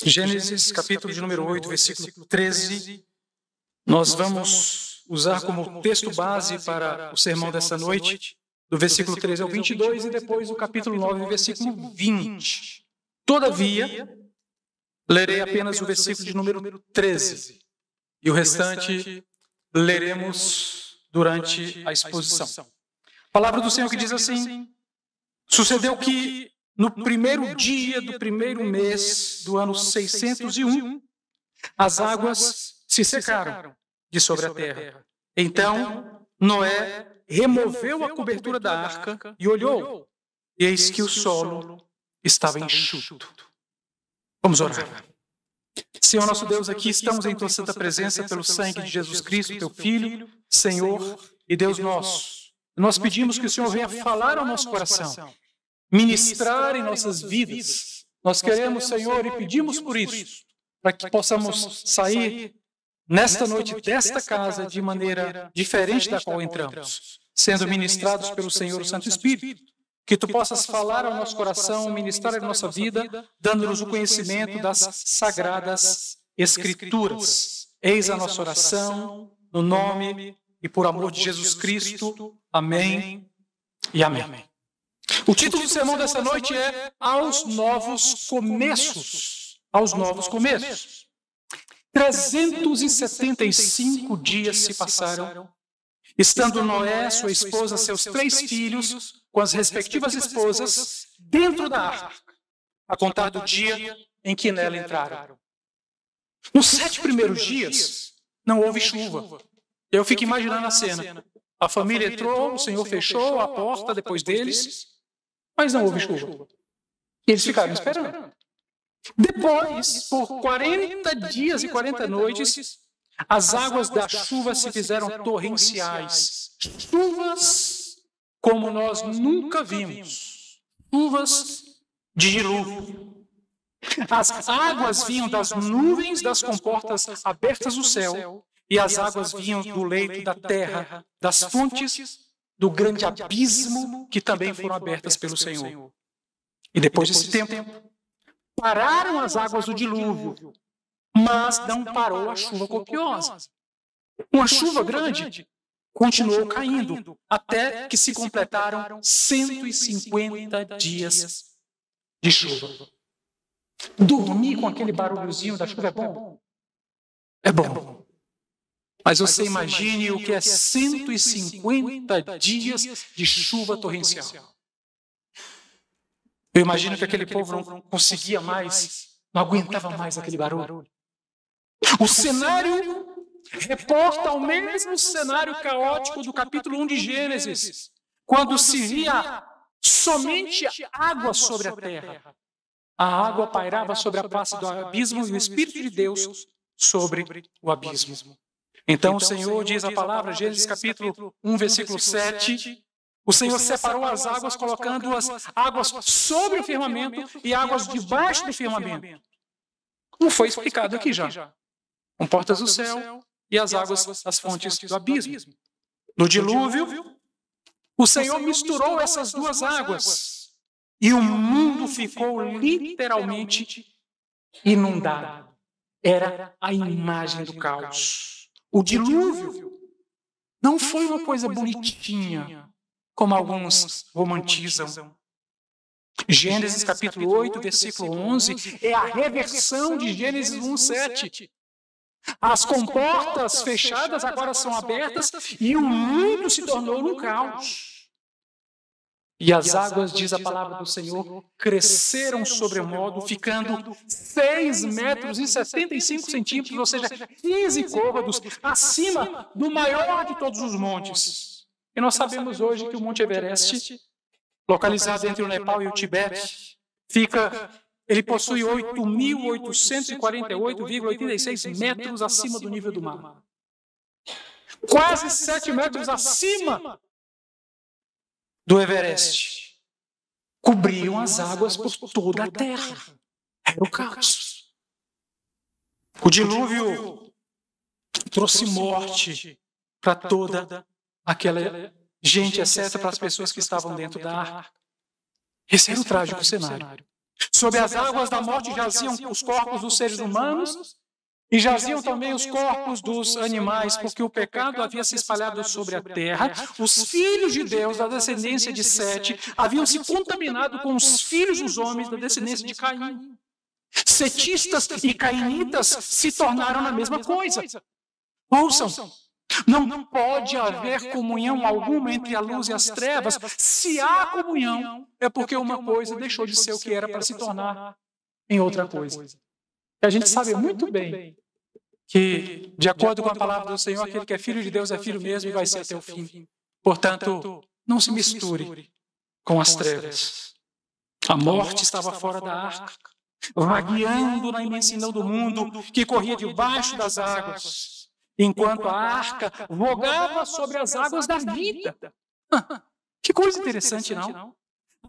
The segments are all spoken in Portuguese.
Gênesis, capítulo de número 8, versículo 13. Nós vamos usar como texto base para o sermão dessa noite, do versículo 13 ao 22, e depois o capítulo 9, versículo 20. Todavia, lerei apenas o versículo de número 13, e o restante leremos durante a exposição. A palavra do Senhor que diz assim: sucedeu que no primeiro dia do primeiro mês do ano 601, as águas se secaram de sobre a terra. Então, Noé removeu a cobertura da arca e olhou, e eis que o solo estava enxuto. Vamos orar. Senhor nosso Deus, aqui estamos em tua santa presença pelo sangue de Jesus Cristo, teu Filho, Senhor e Deus nosso. Nós pedimos que o Senhor venha falar ao nosso coração, ministrar em nossas vidas. Nós queremos, Senhor, e pedimos por isso, para que possamos sair nesta noite desta casa de maneira diferente da qual entramos, sendo ministrados pelo Senhor o Santo Espírito. Que tu possas falar ao nosso coração, ministrar a nossa vida, dando-nos o conhecimento das sagradas Escrituras. Eis a nossa oração, no nome e por amor de Jesus Cristo. Amém e amém. O título do sermão dessa noite é Aos Novos Começos. Aos Novos Começos. 375 dias se passaram, estando Noé, sua esposa, seus 3 filhos, com as respectivas esposas, dentro da arca, a contar do dia em que nela entraram. Nos 7 primeiros dias, não houve chuva. Eu fico imaginando a cena. A família entrou, o Senhor fechou a porta depois deles, mas não houve chuva. E eles ficaram esperando. Depois, por 40 dias e 40 noites, as águas da chuva se fizeram torrenciais. Chuvas como nós nunca vimos. Chuvas de dilúvio. As águas vinham das nuvens das comportas abertas do céu, e as águas vinham do leito da terra, das fontes do grande abismo que também foram abertas pelo Senhor. E depois desse tempo, pararam as águas do dilúvio, mas não parou a chuva copiosa. Uma chuva grande continuou caindo, até que se completaram 150 dias de chuva. Dormir com aquele barulhozinho da chuva é bom? É bom. Mas você imagine o que é 150 dias de chuva torrencial. Eu imagino que aquele povo não conseguia mais, não aguentava mais aquele barulho. O cenário reporta ao mesmo cenário caótico do capítulo 1 de Gênesis, quando se via somente água sobre a terra. A água pairava sobre a face do abismo e o Espírito de Deus sobre o abismo. Então o Senhor diz a palavra, Gênesis capítulo 1, versículo 7, o Senhor separou as águas, colocando as águas sobre o firmamento e águas debaixo do firmamento. Como foi explicado aqui já. Com portas do céu e as águas das fontes do abismo. No dilúvio, o Senhor misturou essas duas águas e o mundo ficou literalmente inundado. Era a imagem do caos. O dilúvio não foi uma coisa bonitinha, como alguns romantizam. Gênesis capítulo 8, versículo 11, é a reversão de Gênesis 1, 7. As comportas fechadas agora são abertas e o mundo se tornou um caos. E as águas, diz a palavra do Senhor, cresceram sobremodo, ficando 6 metros e 75 centímetros, ou seja, 15 côvados, acima do maior de todos os montes. E nós sabemos hoje que o Monte Everest, localizado entre o Nepal e o Tibete, ele possui 8.848,86 metros acima do nível do mar. Quase 7 metros acima do Everest. Cobriam as águas por toda a terra. Era o caos. O dilúvio trouxe morte para toda aquela gente, exceto para as pessoas que estavam dentro da arca. Esse era o trágico cenário. Sobre as águas da morte jaziam os corpos dos seres humanos e jaziam também os corpos dos animais, porque o pecado havia se espalhado sobre a terra. Os filhos de Deus, da descendência de Sete, haviam se contaminado com os filhos dos homens, da descendência de Caim. Setistas e cainitas se tornaram a mesma coisa. Ouçam, não pode haver comunhão alguma entre a luz e as trevas. Se há comunhão, é porque uma coisa deixou de ser o que era para se tornar em outra coisa. E a gente sabe muito bem que, de acordo com a palavra do Senhor, aquele que é filho de Deus é filho mesmo e vai ser até o fim. Portanto, não se misture com as trevas. A morte estava fora da arca, vagueando na imensidão do mundo que corria debaixo das águas, enquanto a arca vogava sobre as águas da vida. Que coisa interessante, não?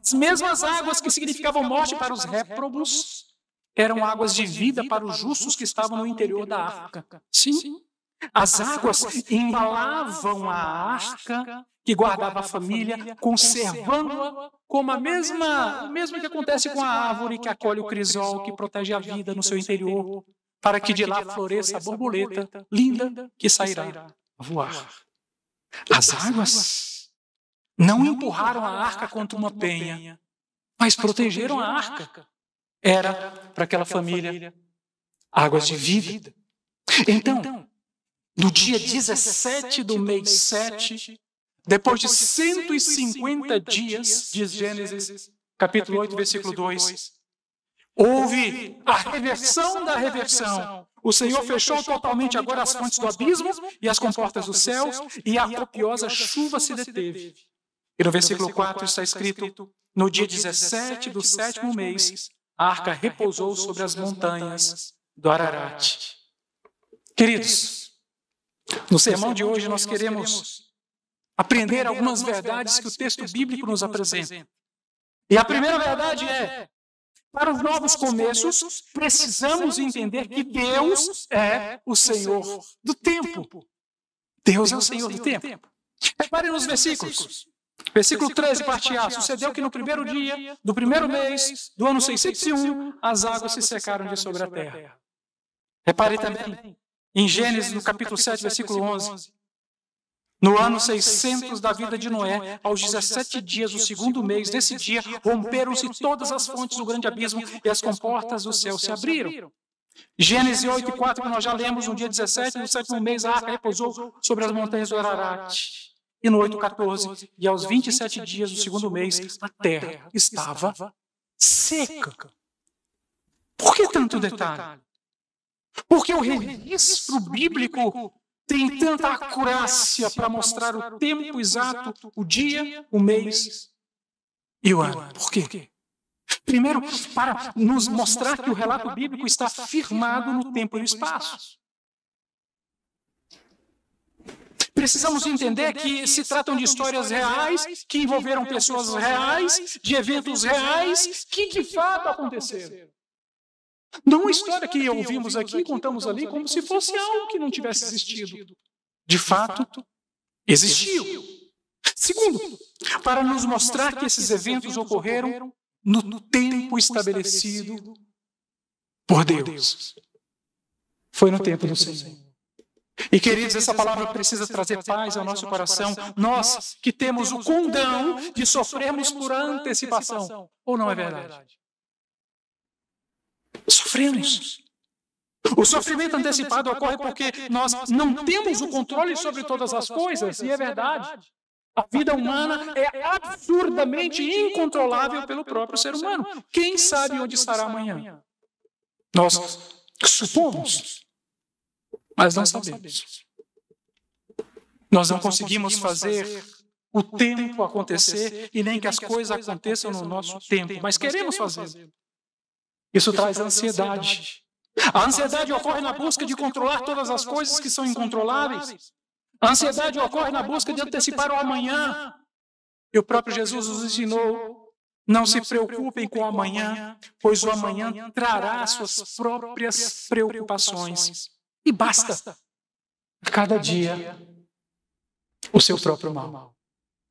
As mesmas águas que significavam morte para os réprobos eram águas de vida para os justos que estavam no interior da arca. Sim, as águas embalavam a arca que guardava a família, conservando-a como o mesmo que acontece com a árvore que acolhe o crisol, que protege a vida no seu interior, para que de lá floresça a borboleta linda que sairá a voar. As águas não empurraram a arca contra uma penha, mas protegeram a arca. Era para aquela família águas de vida. Então, no dia 17 do mês 7, depois de 150 dias, diz Gênesis, capítulo 8, versículo 2, houve a reversão da reversão. O Senhor fechou totalmente agora as fontes do abismo e as comportas dos céus, e a copiosa chuva se deteve. E no versículo 4 está escrito: no dia 17 do 7º mês, a arca repousou sobre as montanhas do Ararat. Queridos, no sermão de hoje nós queremos aprender algumas verdades que o texto bíblico nos apresenta. E a primeira verdade é: para os novos começos, precisamos entender que Deus é o Senhor do tempo. Deus é o Senhor do tempo. Repare nos versículos. Versículo 13, parte A. Sucedeu que no primeiro dia do primeiro mês do ano 601, as águas se secaram de sobre a terra. Repare também em Gênesis, no capítulo 7, versículo 11. No ano 600 da vida de Noé, aos 17 dias do segundo mês desse dia, romperam-se todas as fontes do grande abismo e as comportas do céu se abriram. Gênesis 8, 4, que nós já lemos, no dia 17 do 7º mês, a arca repousou sobre as montanhas do Ararat. E no 8:14, e aos 27 dias do segundo mês, a terra estava seca. Por que tanto detalhe? Porque o registro bíblico tem tanta acurácia para mostrar o tempo exato, o dia, o mês e o ano. Por quê? Primeiro, para nos mostrar que o relato bíblico está firmado no tempo e no espaço. Precisamos entender que se tratam de histórias reais, que envolveram pessoas reais, de eventos reais, que de fato aconteceram. Não uma história que ouvimos aqui e contamos ali como se fosse algo que não tivesse existido. De fato, existiu. Segundo, para nos mostrar que esses eventos ocorreram no tempo estabelecido por Deus. Foi no tempo do Senhor. E, queridos, essa palavra precisa trazer paz ao nosso coração. Nós que temos o condão de sofrermos por antecipação. Ou não é verdade? Sofremos. O sofrimento antecipado ocorre porque nós não temos o controle sobre todas as coisas. E é verdade. A vida humana é absurdamente incontrolável pelo próprio ser humano. Quem sabe onde estará amanhã? Nós supomos. Mas não sabemos. Nós não conseguimos fazer o tempo acontecer e nem que as coisas aconteçam no nosso tempo, mas queremos fazer. Isso traz ansiedade. A ansiedade ocorre na busca de controlar todas as coisas que são incontroláveis. A ansiedade ocorre na busca de antecipar o amanhã. E o próprio Jesus nos ensinou: não se preocupem com o amanhã, pois o amanhã trará suas próprias preocupações. E basta a cada dia o seu próprio mal.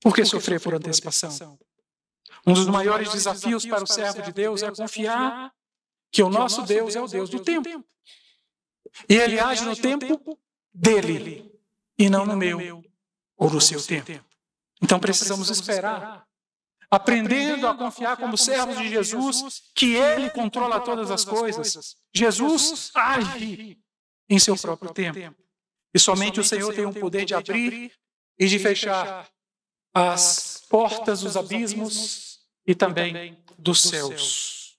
Por que sofrer por antecipação? Um dos maiores desafios para o servo de Deus é confiar que o nosso Deus é o Deus do tempo. E Ele age no tempo dele e não no meu ou no seu tempo. Então precisamos esperar, aprendendo a confiar como servos de Jesus, que Ele controla todas as coisas. Jesus age em seu próprio tempo. E somente o Senhor tem o poder de abrir e de fechar as portas dos abismos e também dos céus.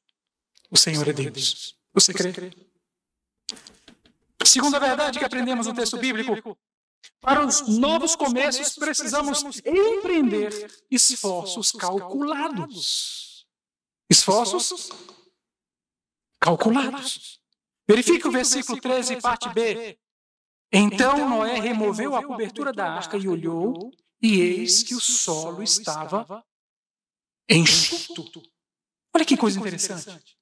O Senhor é Deus. Você crê? Segunda verdade que aprendemos no texto bíblico: para os novos começos precisamos empreender esforços calculados. Esforços calculados. Verifique o versículo 13, parte B. Então Noé removeu a cobertura da arca e olhou, e eis que o solo estava enxuto. Olha que coisa interessante.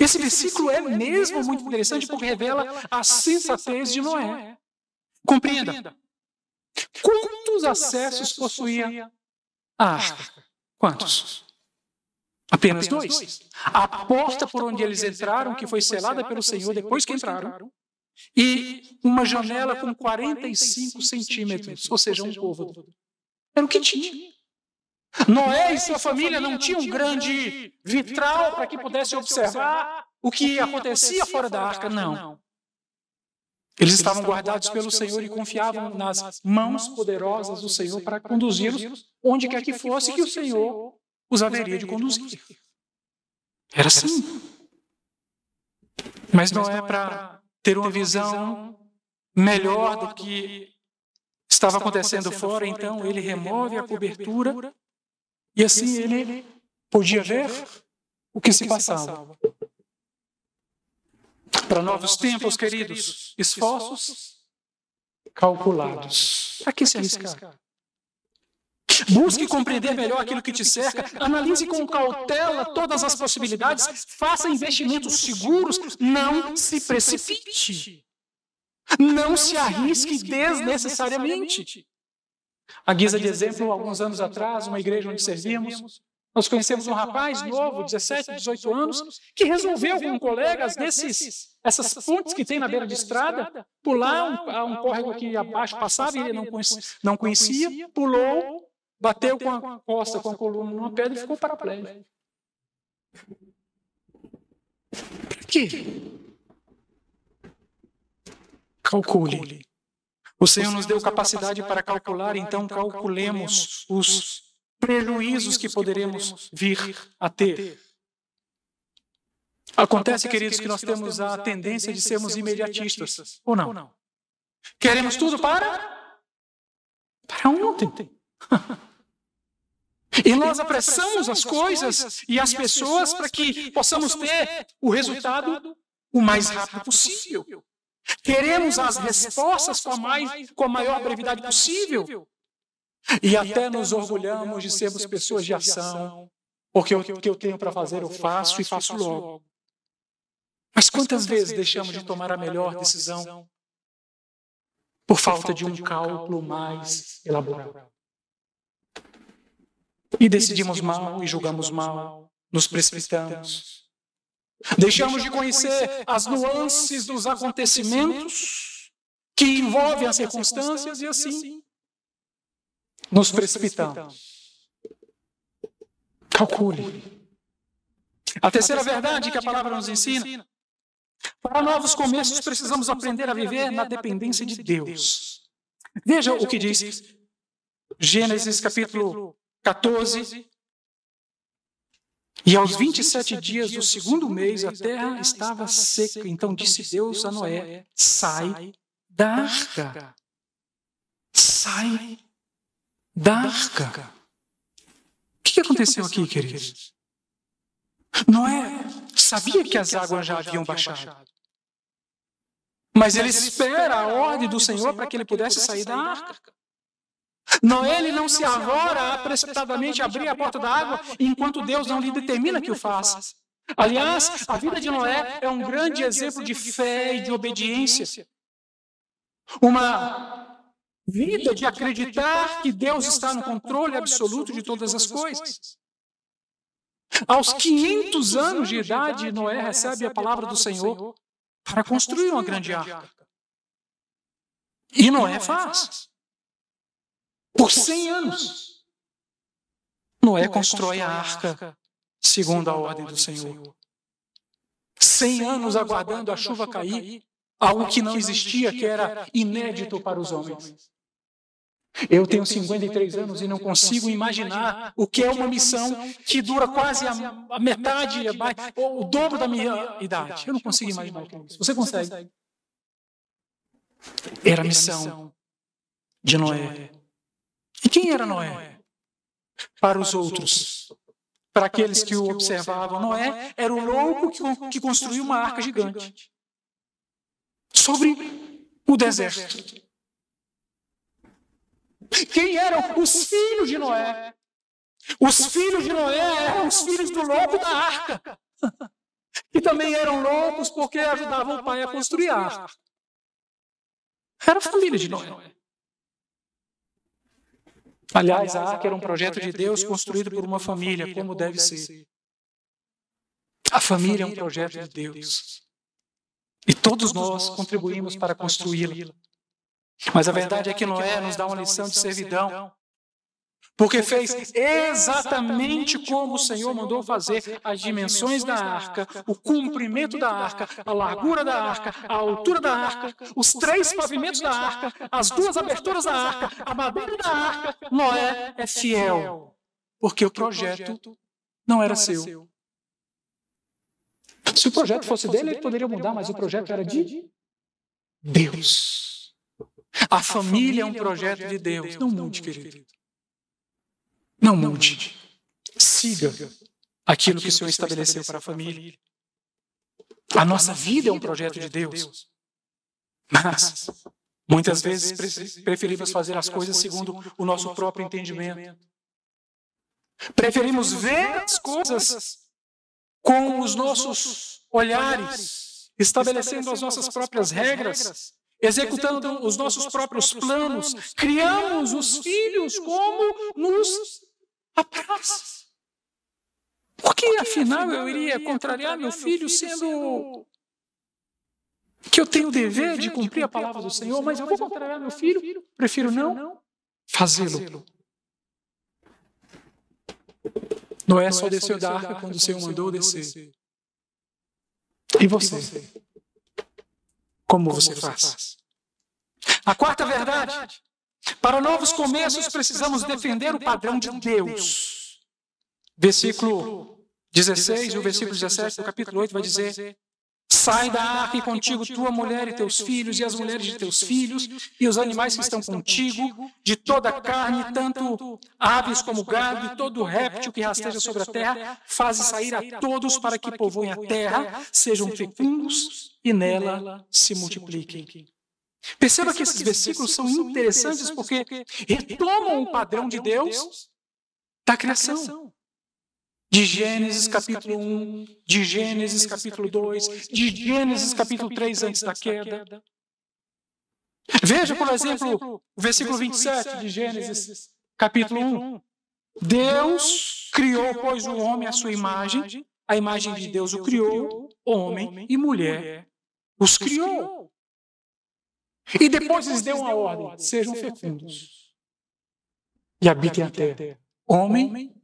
Esse versículo é mesmo muito interessante porque revela a sensatez de Noé. Compreenda. Quantos acessos possuía a arca? Quantos? Apenas 2. A porta por onde eles entraram, que foi selada pelo Senhor depois que entraram, e uma janela com 45 centímetros, ou seja, um côvado. Era o que tinha. Noé e sua família não tinham um grande vitral para que pudesse observar o que acontecia fora da arca, não. Eles estavam guardados pelo Senhor e confiavam nas mãos poderosas do Senhor para conduzi-los onde quer que fosse que o Senhor os haveria de conduzir. Era assim. Mas Noé, para ter uma visão melhor do que estava acontecendo fora, então ele remove a cobertura e assim ele podia ver o que se passava. Para novos tempos, queridos, esforços calculados. Para que se arriscar? Busque compreender melhor aquilo que te cerca, analise com cautela todas as possibilidades, faça investimentos seguros, não se precipite. Não se arrisque desnecessariamente. A guisa de exemplo, alguns anos atrás, uma igreja onde servíamos, nós conhecemos um rapaz novo, 17, 18 anos, que resolveu com colegas essas pontes que tem na beira de estrada, pular um córrego aqui abaixo, passava e ele não conhecia, pulou, bateu com a costa, com a coluna numa pedra e ficou paraplégico. Por quê? Calcule. O Senhor nos deu capacidade para calcular, então calculemos os prejuízos que poderemos vir a ter. Acontece, queridos, que nós temos a tendência de sermos imediatistas, ou não? Queremos tudo para ontem. E nós apressamos as coisas e as pessoas para que possamos ter o resultado o mais rápido possível. Queremos as respostas com a maior brevidade possível. E até nos orgulhamos de sermos pessoas de ação, porque o que eu tenho para fazer eu faço e faço logo. Mas quantas vezes deixamos de tomar a melhor decisão por falta de um cálculo mais elaborado? E decidimos mal e julgamos mal, nos precipitamos. Deixamos de conhecer as nuances dos acontecimentos que envolvem as circunstâncias e assim nos precipitamos. Calcule. A terceira verdade que a palavra nos ensina: para novos começos precisamos aprender a viver na dependência de Deus. Veja o que diz Gênesis capítulo 14. E aos 27 dias do segundo mês a terra estava seca. Então disse Deus a Noé: sai da arca. Sai da arca. O que aconteceu aqui, queridos? Noé sabia que as águas já haviam baixado. Mas ele espera a ordem do Senhor para que ele pudesse sair da arca. Noé ele não se avora a precipitadamente abrir a porta da água enquanto Deus não lhe determina que o faça. Aliás, a vida de Noé é um grande exemplo de fé e de obediência. Uma vida de acreditar que Deus está no controle absoluto de todas as coisas. Aos 500 anos de idade, Noé recebe a palavra do Senhor para construir uma grande arca. E Noé faz. Por 100 anos, Noé constrói a arca segundo a ordem do Senhor. 100 anos aguardando a chuva cair, algo que não existia, que era inédito para os homens. Eu tenho 53 anos e não consigo imaginar o que é uma missão que dura quase a metade, ou o dobro da minha idade. Eu não consigo imaginar o que é isso. Você consegue? Era a missão de Noé. E quem era Noé? Para os outros, para aqueles que o observavam, Noé era o louco que construiu uma arca gigante sobre o deserto. Quem eram os filhos de Noé? Os filhos de Noé eram os filhos do louco da arca, que também eram loucos porque ajudavam o pai a construir a arca. Era a família de Noé. Aliás, a arca era um projeto de Deus construído por uma família, como deve ser. A família é um projeto de Deus. E todos nós contribuímos para construí-la. Mas a verdade é que Noé nos dá uma lição de servidão, porque fez exatamente como o Senhor mandou fazer: as dimensões da arca, o comprimento da arca, a largura da arca, a altura da arca, os 3 pavimentos da arca, as 2 aberturas da arca, a madeira da arca. Noé é fiel, porque o projeto não era seu. Se o projeto fosse dele, ele poderia mudar, mas o projeto era de Deus. A família é um projeto de Deus. Não mude, querido. Não mude. Siga aquilo que o Senhor estabeleceu para a família. A nossa vida é um projeto de Deus. Mas, muitas vezes, preferimos fazer as coisas segundo o nosso próprio entendimento. Preferimos ver as coisas com os nossos olhares, estabelecendo as nossas próprias regras, executando os nossos próprios planos. Criamos os filhos como nos apraz. Por que, afinal, eu iria contrariar meu filho, sendo que eu tenho o dever de cumprir a palavra do Senhor, mas eu vou contrariar meu filho? Prefiro não fazê-lo. Noé só desceu da arca quando o Senhor mandou descer. E você? Como você faz? A quarta verdade: para novos começos precisamos defender o padrão de Deus. Versículo 16 e o versículo 17 do capítulo 8 vai dizer: sai da arca e contigo tua mulher e teus filhos, e as mulheres de teus filhos, e os animais que estão contigo, de toda a carne, tanto aves como gado, e todo réptil que rasteja sobre a terra, faze sair a todos para que povoem a terra, sejam fecundos e nela se multipliquem. Perceba que esses versículos são interessantes porque retomam o padrão de Deus da criação. De Gênesis capítulo 1, de Gênesis capítulo 2, de Gênesis capítulo 3 antes da queda. Veja, por exemplo, o versículo 27 de Gênesis capítulo 1. Deus criou, pois, o homem à sua imagem, a imagem de Deus o criou, homem e mulher os criou. E depois lhes deu uma ordem: sejam fecundos e habitem a terra, homem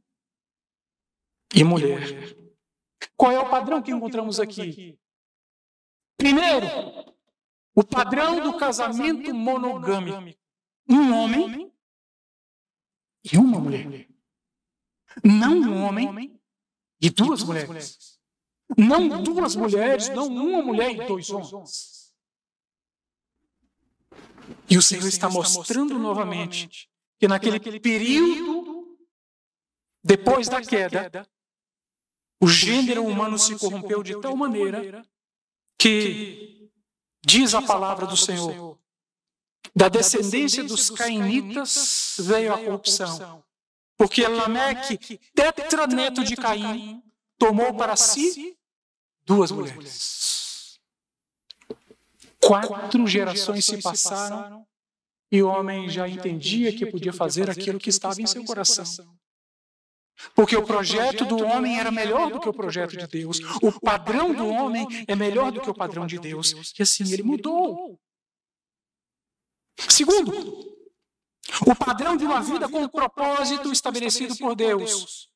e mulher. Qual é o padrão que encontramos aqui? Primeiro, o padrão do casamento monogâmico. Um homem e uma mulher. Não um homem e 2 mulheres. Não 2 mulheres, não uma mulher e 2 homens. E o Senhor está mostrando novamente que naquele período, depois da queda, o gênero humano se corrompeu de tal maneira que, diz a palavra do Senhor, da descendência dos cainitas veio a corrupção. Porque Lameque, tetraneto de Caim, tomou para si 2 mulheres. 4 gerações se passaram e o homem já entendia que podia fazer aquilo que estava em seu coração. Porque o projeto do homem era melhor do que o projeto de Deus. O padrão do homem é melhor do que o padrão de Deus. E assim ele mudou. Segundo, o padrão de uma vida com um propósito estabelecido por Deus.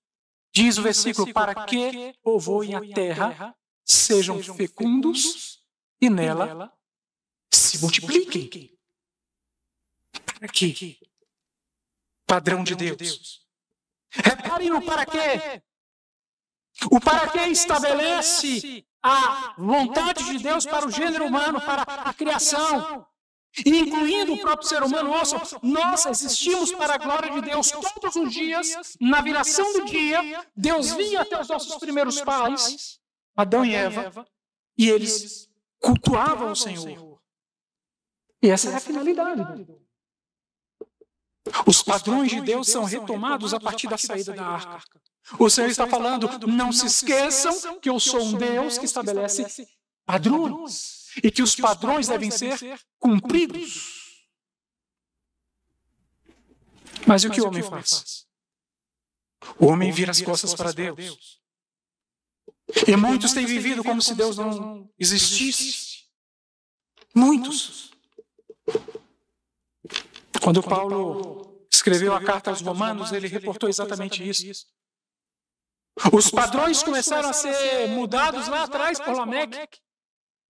Diz o versículo: para que povoem a terra, sejam fecundos e nela se multipliquem. Para quê? Padrão de Deus. Reparem no para quê. O para quê estabelece a vontade de Deus para o gênero humano, para a criação. Incluindo o próprio ser humano. Ouçam, nós existimos para a glória de Deus todos os dias. Na viração do dia, Deus vinha até os nossos primeiros pais, Adão e Eva, e eles cultuavam o Senhor. E essa é a finalidade. Os padrões de Deus são retomados a partir da saída da arca. O Senhor está falando: não se esqueçam que eu sou um Deus que estabelece padrões. E que os padrões devem ser cumpridos. Mas e o que o homem faz? O homem vira as costas para Deus. E muitos têm vivido como se Deus não existisse. Muitos. Quando Paulo escreveu a carta aos Romanos, ele reportou exatamente isso. Os padrões começaram a ser mudados lá atrás por Lameque.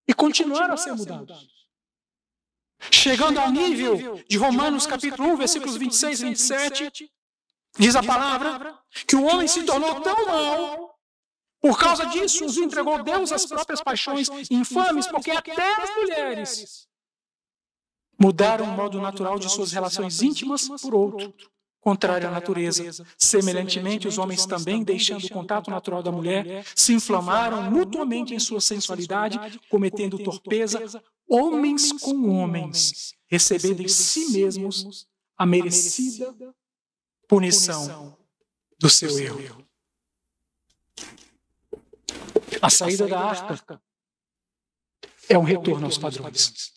E continuaram a ser mudados. Chegando ao nível de Romanos capítulo 1, versículos 26 e 27, diz a palavra que o homem se tornou tão mau, por causa disso os entregou Deus às próprias paixões infames, porque até as mulheres mudaram o modo natural de suas relações íntimas por outro, contrário à natureza. Semelhantemente, os homens também, deixando o contato natural da mulher, se inflamaram mutuamente em sua sensualidade, cometendo torpeza, homens com homens, recebendo em si mesmos a merecida punição do seu erro. A saída da arca é um retorno aos padrões.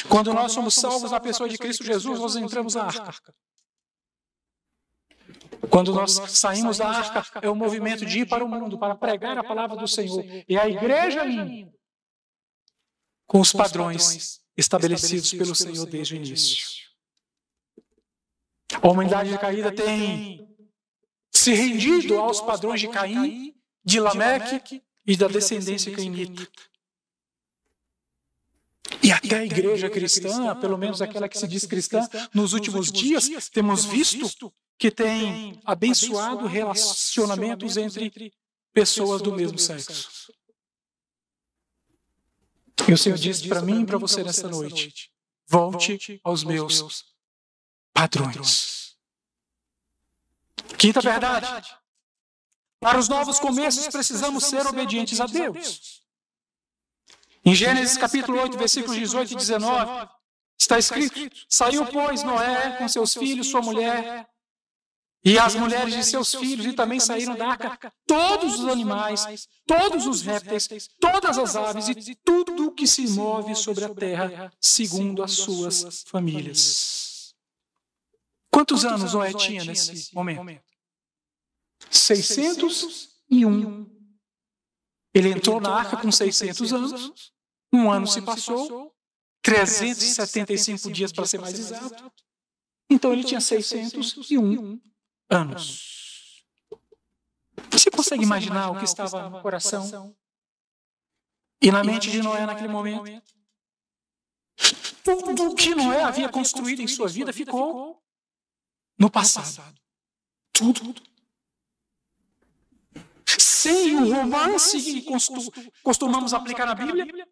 Quando nós somos salvos na pessoa de Cristo Jesus, nós entramos na arca. Quando nós saímos da arca, é o movimento de ir para o mundo, para pregar a palavra do Senhor. E a igreja indo com os padrões estabelecidos pelo Senhor desde o início. A humanidade caída tem se rendido aos padrões de Caim, de Lameque e da descendência cainita. E até a igreja cristã, pelo menos aquela que se diz cristã, nos últimos dias, temos visto que tem abençoado relacionamentos entre pessoas do mesmo sexo. E o Senhor disse para mim e para você nesta noite: volte aos meus padrões. Quinta verdade: para os novos começos precisamos ser obedientes a Deus. Em Gênesis capítulo 8, versículos 18 e 19, está escrito: saiu, pois, Noé com seus filhos, sua mulher, e as mulheres de seus filhos, e também saíram da arca todos os animais, todos os répteis, todas as aves e tudo o que se move sobre a terra, segundo as suas famílias. Quantos anos Noé tinha nesse momento? 601. Ele entrou na arca com 600 anos. Um ano se passou, 375 dias para ser mais exato. Então ele tinha 601 anos. Você consegue imaginar o que estava no coração e na mente de Noé naquele momento? Tudo o que Noé havia construído em sua vida ficou no passado. Tudo. Sem o romance que costumamos aplicar na Bíblia,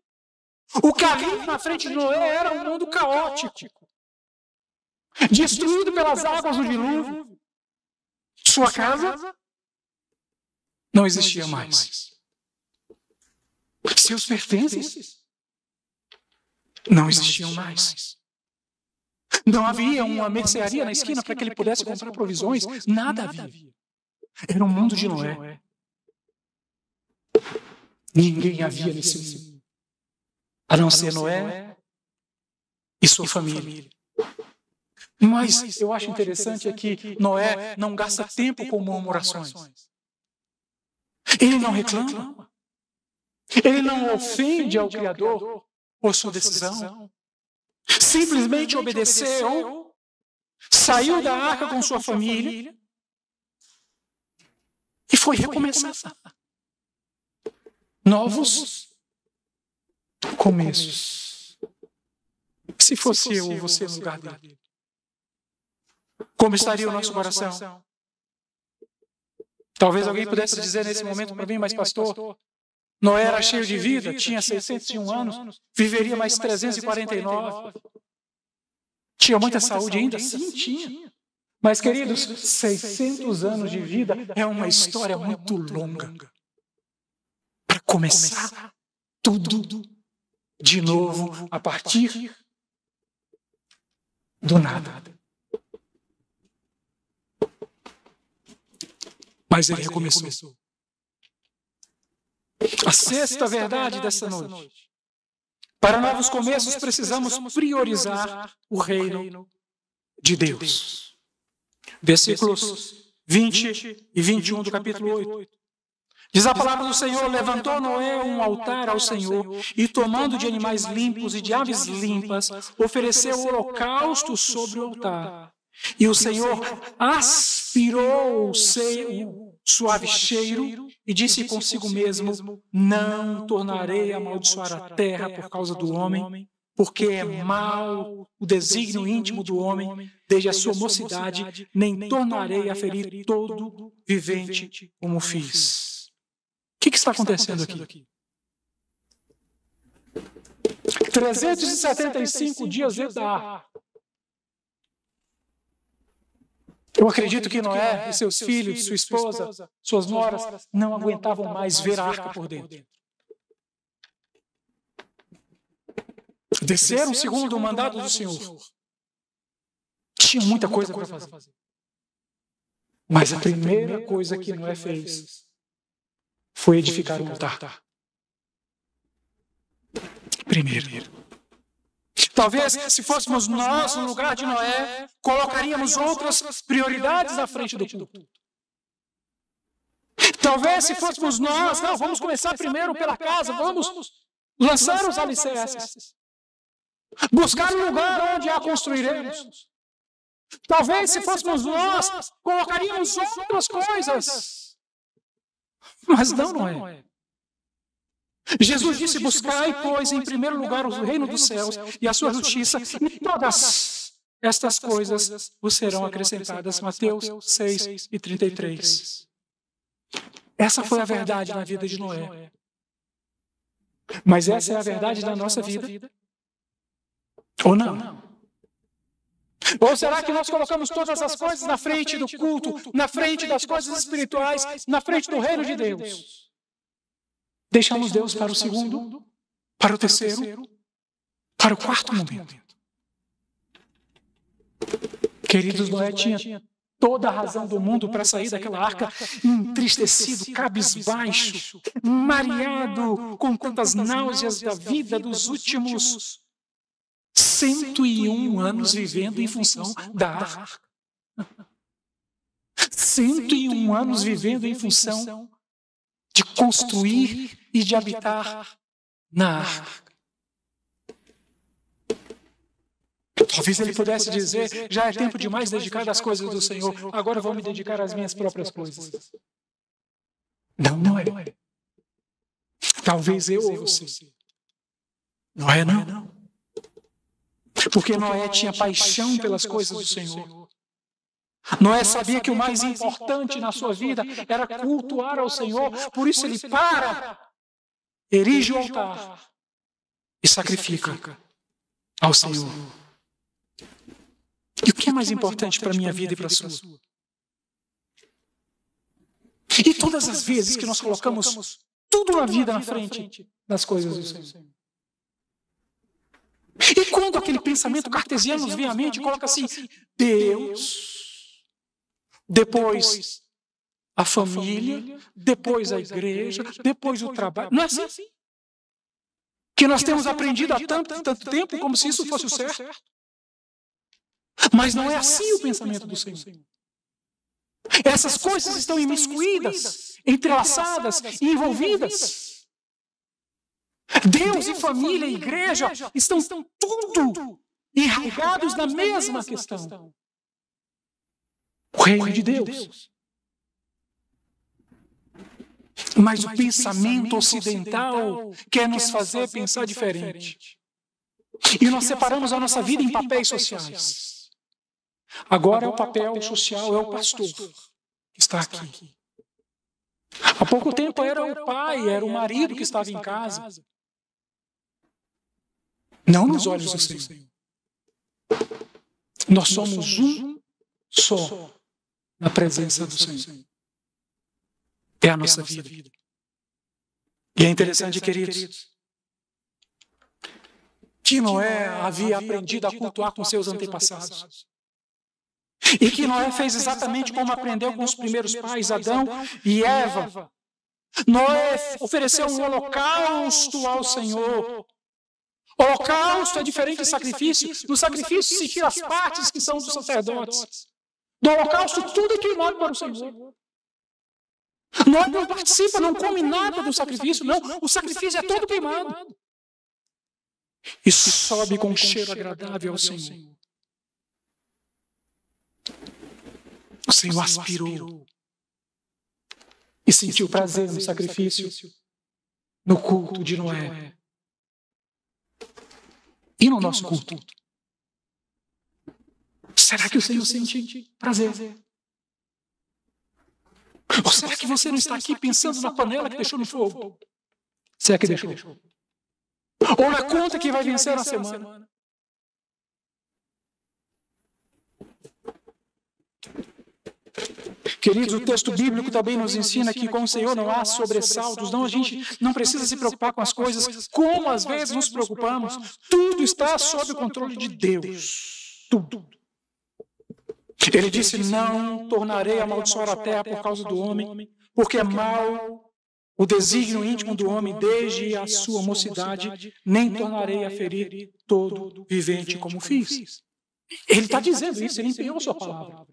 o que havia na frente de Noé era um mundo caótico, destruído pelas águas do dilúvio. Sua casa não existia mais. Seus pertences não existiam mais. Não havia uma mercearia na esquina para que ele pudesse comprar provisões. Nada havia. Era um mundo de Noé. Ninguém havia nesse mundo, a não ser Noé e sua família. Mas eu acho interessante é que Noé não gasta tempo com murmurações. Ele não reclama. Ele não ofende ao Criador por sua decisão. Simplesmente obedeceu, saiu da arca com sua família e foi recomeçar. Novos começos. Se fosse eu ou você no lugar dele, como estaria o nosso coração? Talvez alguém pudesse dizer nesse momento para mim, mas pastor, Noé era cheio de vida, tinha 601 anos, viveria mais 349. Tinha muita saúde ainda? Sim, tinha. Mas, queridos, 600 anos de vida é uma história muito longa. Para começar tudo de novo, a partir do nada. Mas ele recomeçou. A sexta verdade dessa noite. Para novos começos, precisamos priorizar o reino de Deus. Versículos 20 e 21 do capítulo 8. Diz a palavra do Senhor: levantou Noé um altar ao Senhor e, tomando de animais limpos e de aves limpas, ofereceu holocausto sobre o altar. E o Senhor aspirou o suave cheiro e disse consigo mesmo: não tornarei a amaldiçoar a terra por causa do homem, porque é mau o desígnio íntimo do homem desde a sua mocidade, nem tornarei a ferir todo vivente como fiz. O que está acontecendo aqui? 375 dias dentro da arca. Eu acredito que Noé e seus filhos, sua esposa, suas noras, não aguentavam mais ver a arca por dentro. Desceram segundo o mandado do Senhor. Tinha muita coisa para fazer. Mas a primeira coisa que Noé fez foi edificar um altar. Primeiro. Talvez, se fôssemos nós no lugar de Noé, colocaríamos outras prioridades à frente do culto. Talvez, se fôssemos nós, não, vamos começar primeiro pela casa, vamos lançar os alicerces. Buscar um lugar onde a construiremos. Talvez, se fôssemos nós, colocaríamos outras coisas. Mas não é. Jesus disse: buscai, pois, em primeiro lugar o reino dos céus e a sua justiça, e todas estas coisas vos serão acrescentadas. Mateus 6 e 33. Essa foi a verdade na vida de Noé. Mas essa é a verdade da nossa vida? Ou não? Ou será que nós colocamos todas as coisas na frente do culto, na frente das coisas espirituais, na frente do reino de Deus? Deixamos Deus para o segundo, para o terceiro, para o quarto momento. Queridos, Noé tinha toda a razão do mundo para sair daquela arca entristecido, cabisbaixo, mareado com tantas náuseas da vida dos últimos 101 anos vivendo em função da arca. 101 anos vivendo em função de construir e de habitar na arca. Talvez ele pudesse dizer: já é tempo demais dedicar às coisas do Senhor, agora eu vou me dedicar às minhas próprias coisas. Não é. Talvez eu ou você. Noé não. Porque Noé tinha paixão pelas coisas do Senhor. Noé sabia que o mais importante na sua vida era cultuar ao Senhor, por isso ele erige o altar e sacrifica ao Senhor. E o que é mais importante para a minha vida e para a sua? E todas as vezes que nós colocamos tudo na vida na frente das coisas do Senhor. E quando aquele pensamento cartesiano nos vem à mente, coloca assim: Deus, depois a família, depois a igreja, depois o trabalho. Não é assim? Que nós temos aprendido há tanto tempo como se isso fosse o certo. Mas não é assim o pensamento do Senhor. Essas coisas estão imiscuídas, entrelaçadas e envolvidas. Deus e família e igreja estão tudo enraigados na mesma questão. O reino de Deus. Mas o pensamento ocidental quer nos fazer pensar diferente. E nós separamos a nossa vida em papéis sociais. Agora é o papel social, é o pastor que está aqui. Há pouco tempo era o pai, era o marido que estava em casa. Não nos olhos do Senhor. Nós somos um só na presença do Senhor. É a nossa vida. E é interessante, queridos, que Noé havia aprendido a cultuar com seus antepassados. E que Noé fez exatamente como aprendeu com os primeiros pais, Adão e Eva. Noé ofereceu um holocausto ao Senhor. Holocausto é diferente de sacrifício. No sacrifício se tira as partes que são dos sacerdotes. Do holocausto tudo é queimado para o Senhor. Noé não participa, não come nada do sacrifício, não. O sacrifício é todo queimado. E sobe com um cheiro agradável ao Senhor. O Senhor aspirou e sentiu prazer no sacrifício, no culto de Noé. E no nosso culto? Será que o Senhor sente prazer? Ou será que você não está aqui pensando na panela que deixou no fogo? Será que deixou? Ou na conta que vai vencer na semana? Queridos, o texto bíblico também nos ensina que com o Senhor não há sobressaltos. Não, a gente não precisa se preocupar com as coisas como às vezes nos preocupamos. Tudo está sob o controle de Deus. Tudo. Ele disse, não tornarei a amaldiçoar a terra por causa do homem, porque é mau o desígnio íntimo do homem desde a sua mocidade, nem tornarei a ferir todo vivente como fiz. Ele está dizendo isso, ele empenhou sua palavra.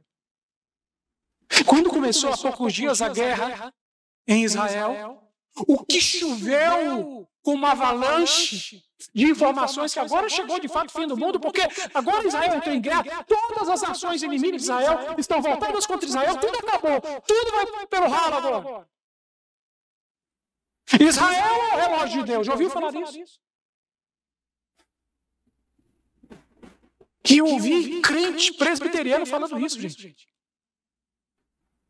Quando começou há poucos dias a guerra em Israel, o que choveu com uma avalanche de informações que agora chegou de fato o fim do mundo, porque agora Israel entrou em guerra, todas as nações inimigas de Israel estão voltadas contra Israel, tudo acabou, tudo vai pelo ralo agora. Israel é o relógio de Deus, já ouviu falar disso? Que eu ouvi crente presbiteriano falando isso, gente.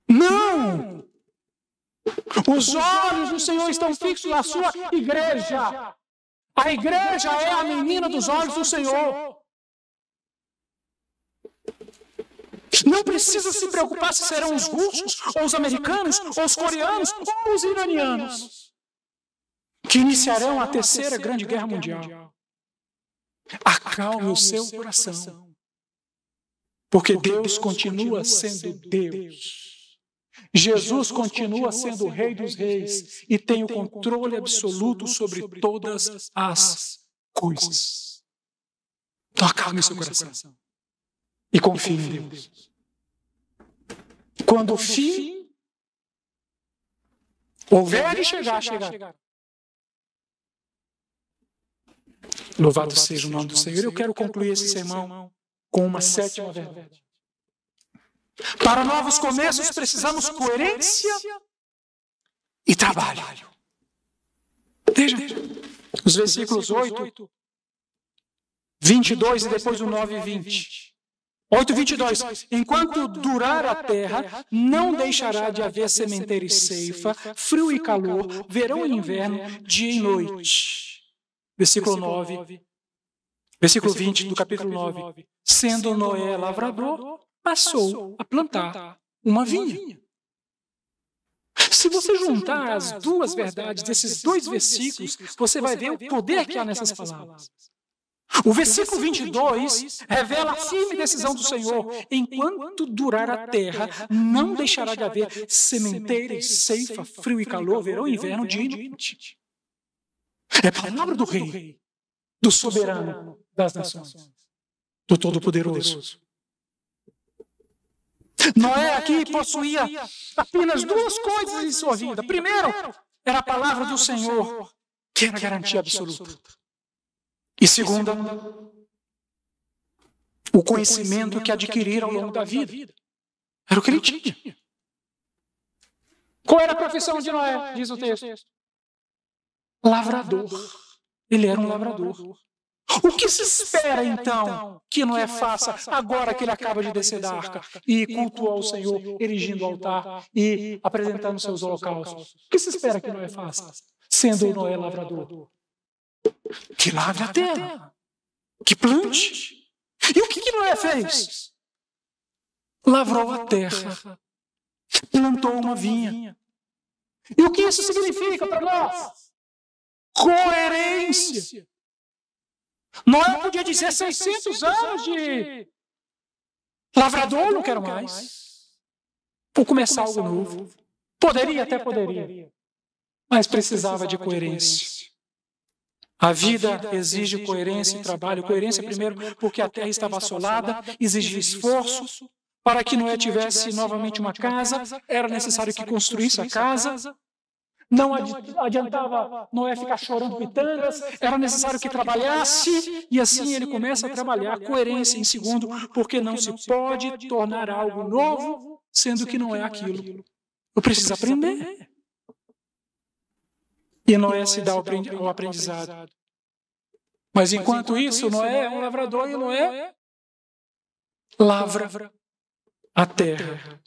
Não! Os olhos do Senhor estão fixos na sua igreja. A igreja é a menina dos olhos do Senhor. Não precisa se preocupar se serão os russos, ou os americanos, ou os coreanos, ou os iranianos, que iniciarão a terceira grande guerra mundial. Acalme o seu coração, porque Deus continua sendo Deus. Jesus continua sendo o Rei dos Reis e tem o controle absoluto sobre todas as coisas. Então acalme seu coração e confie em Deus. Quando o fim houver de chegar. Louvado seja o nome do Senhor. Eu quero concluir esse sermão com uma sétima verdade. Para novos começos precisamos coerência e trabalho. Veja, os versículos 8, 22 e depois o 9 e 20. 8, 22. Enquanto durar a terra, não deixará de haver sementeira e ceifa, frio e calor, verão e inverno, dia e noite. Versículo 9. Versículo 20 do capítulo 9. Sendo Noé lavrador, passou a plantar uma vinha. Se você juntar as duas verdades desses dois versículos, você vai ver o poder que há nessas palavras. O versículo 22 revela a firme decisão do Senhor. Enquanto durar a terra, não deixará de haver sementeira e ceifa, frio e calor, verão e inverno, dia e noite. É a palavra do Rei, do soberano das nações, do Todo-Poderoso. Noé aqui possuía apenas duas coisas em sua vida. Primeiro, era a palavra do Senhor, que era garantia absoluta. E segunda, o conhecimento que adquiriram ao longo da vida. Era o que ele tinha. Qual era a profissão de Noé, diz o texto? Lavrador. Ele era um lavrador. O que se espera, então, que Noé faça agora que ele acaba de descer da arca e cultuar o Senhor, erigindo o altar e apresentando seus holocaustos? O que se espera que Noé faça, sendo Noé lavrador? Que lavre a terra, que plante. E o que Noé fez? Lavrou a terra, plantou uma vinha. E o que isso significa para nós? Coerência. Noé podia dizer 600 anos de lavrador, não quero mais. Vou começar algo novo. Poderia, até poderia. Mas precisava de coerência. A vida exige coerência e trabalho. Coerência primeiro porque a terra estava assolada, exigia esforço. Para que Noé tivesse novamente uma casa, era necessário que construísse a casa. Não adiantava Noé ficar chorando pitangas, era necessário que trabalhasse, e assim ele começa a trabalhar. Coerência em segundo, porque não se pode tornar algo novo, sendo que não é aquilo. Eu preciso aprender. E Noé se dá ao aprendizado. Mas enquanto isso, Noé é um lavrador e Noé lavra a terra.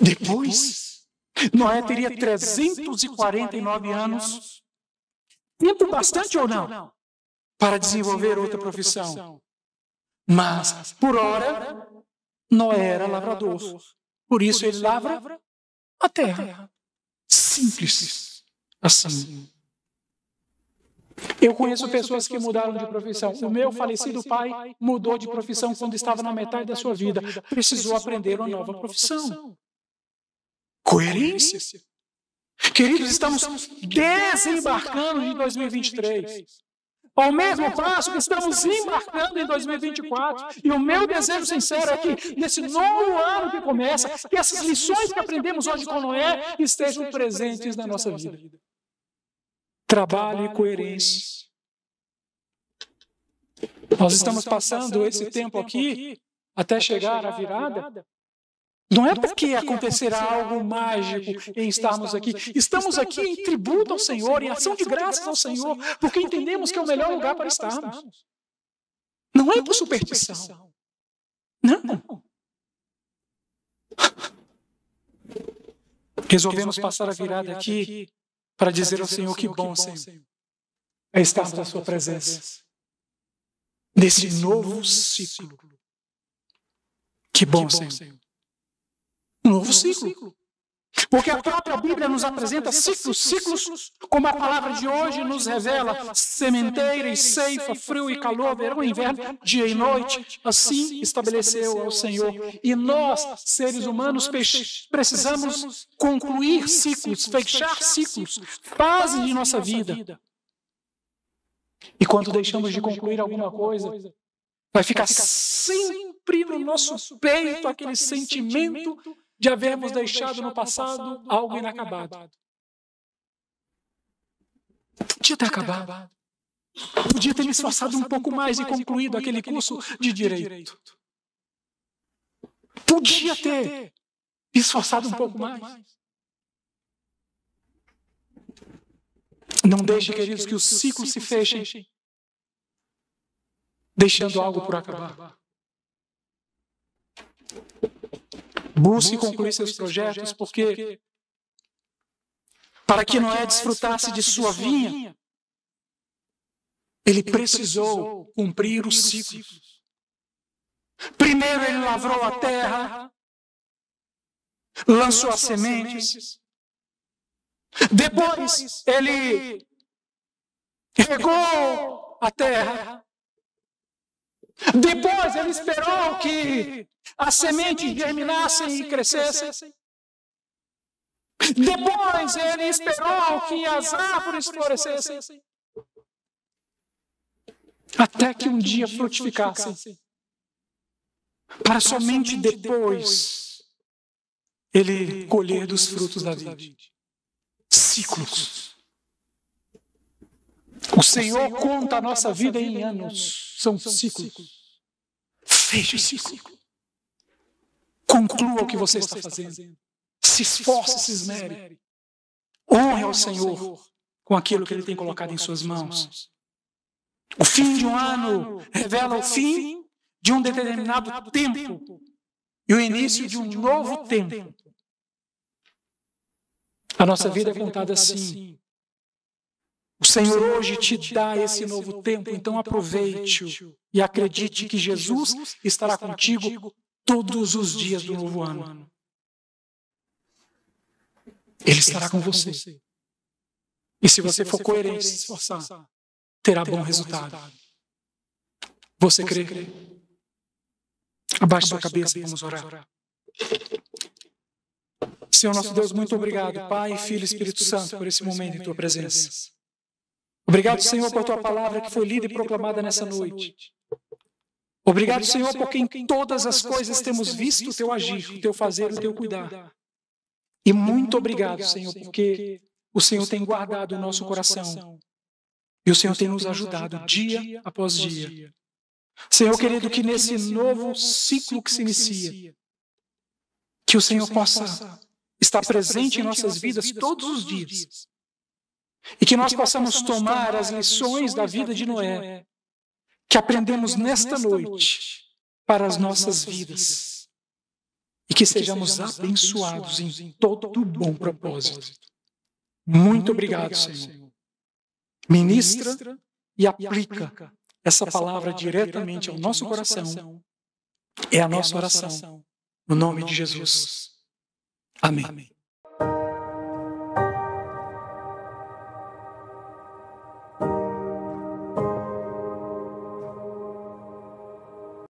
Depois, Noé teria 349 anos, tempo bastante ou não, para desenvolver outra profissão. Mas, por hora, Noé era lavrador. Por isso ele lavra a terra. Simples assim. Eu conheço pessoas que mudaram de profissão. O meu falecido pai mudou de profissão quando estava na metade da sua vida. Precisou aprender uma nova profissão. Coerência. Queridos, estamos desembarcando em 2023. Ao mesmo passo que estamos embarcando em 2024. E o meu desejo sincero é que, nesse novo ano que começa, que essas lições que aprendemos hoje com Noé estejam presentes na nossa vida. Trabalho e coerência. Nós estamos passando esse tempo aqui até chegar à virada. Não é porque acontecerá algo mágico em estarmos aqui. Estamos aqui em tributo ao Senhor, em ação de graças ao Senhor, porque entendemos que é o melhor lugar para estarmos. Não é por superstição. Não. Resolvemos passar a virada aqui para dizer ao Senhor que bom, Senhor, é estarmos na sua presença. Nesse novo ciclo. Que bom, Senhor. Um novo ciclo. Porque a própria Bíblia nos apresenta ciclos, como a palavra de hoje nos revela: sementeira e ceifa, frio e calor, verão e inverno, dia e noite. Assim estabeleceu ao Senhor. E nós, seres humanos, precisamos concluir ciclos, fechar ciclos, fases de nossa vida. E quando deixamos de concluir alguma coisa, vai ficar sempre no nosso peito aquele sentimento de havermos deixado no passado algo inacabado. Podia ter acabado. Podia ter me esforçado um pouco mais e concluído aquele curso de direito. Podia ter me esforçado um pouco mais. Não deixe, queridos, que os ciclos se fechem, deixando algo por acabar. Busque concluir seus projetos, porque para que Noé desfrutasse de sua vinha, ele precisou cumprir os ciclos. Primeiro ele lavrou a terra, lançou as sementes. Depois ele regou a terra. Depois ele esperou que as sementes germinassem e crescessem. Depois ele esperou que as árvores florescessem. Até que um dia frutificassem. para somente depois ele colher dos frutos da vida. Ciclos. O Senhor conta a nossa vida em anos. São ciclos. Feche o ciclo. Conclua o que você está fazendo. Se esforce, se esmere. Honre ao Senhor com aquilo que Ele tem colocado em suas mãos. O fim de um ano revela o fim de um determinado tempo e o início de um novo tempo. A nossa vida é contada assim. O Senhor hoje te dá esse novo tempo, então aproveite-o e acredite que Jesus estará contigo todos os dias do novo ano. Ele estará com você. E se você for coerente, se esforçar, terá bom resultado. Você crê? Abaixe sua cabeça e vamos orar. Senhor nosso Deus, muito obrigado, Pai, Filho e Espírito Santo, por esse momento em Tua presença. Obrigado, Senhor, por Tua palavra que foi lida e proclamada nessa noite. Obrigado, Senhor, porque em todas as coisas temos visto o Teu agir, o Teu fazer, o Teu cuidar. E muito obrigado, Senhor, porque o Senhor tem guardado o nosso coração. E o Senhor tem nos ajudado dia após dia. Senhor querido, que nesse novo ciclo que se inicia, que o Senhor possa estar presente em nossas vidas todos os dias. E que nós possamos tomar as lições da vida de Noé, que aprendemos nesta noite, para as nossas vidas. E que sejamos abençoados em todo bom propósito. Muito obrigado, Senhor. Ministra e aplica essa palavra diretamente ao nosso coração. É a nossa oração. No nome de Jesus. Amém.